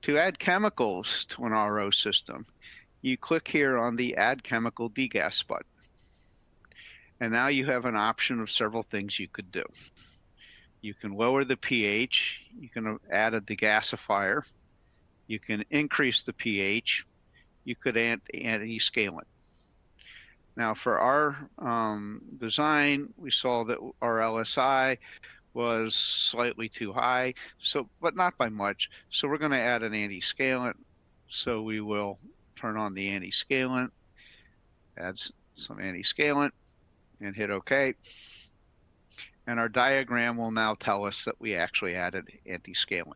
To add chemicals to an RO system, you click here on the Add Chemical Degas button. And now you have an option of several things you could do. You can lower the pH, you can add a degasifier, you can increase the pH, you could add antiscalant. Now for our design, we saw that our LSI was slightly too high, but not by much. So we're going to add an antiscalant. So we will turn on the antiscalant, add some antiscalant, and hit OK. And our diagram will now tell us that we actually added antiscalant.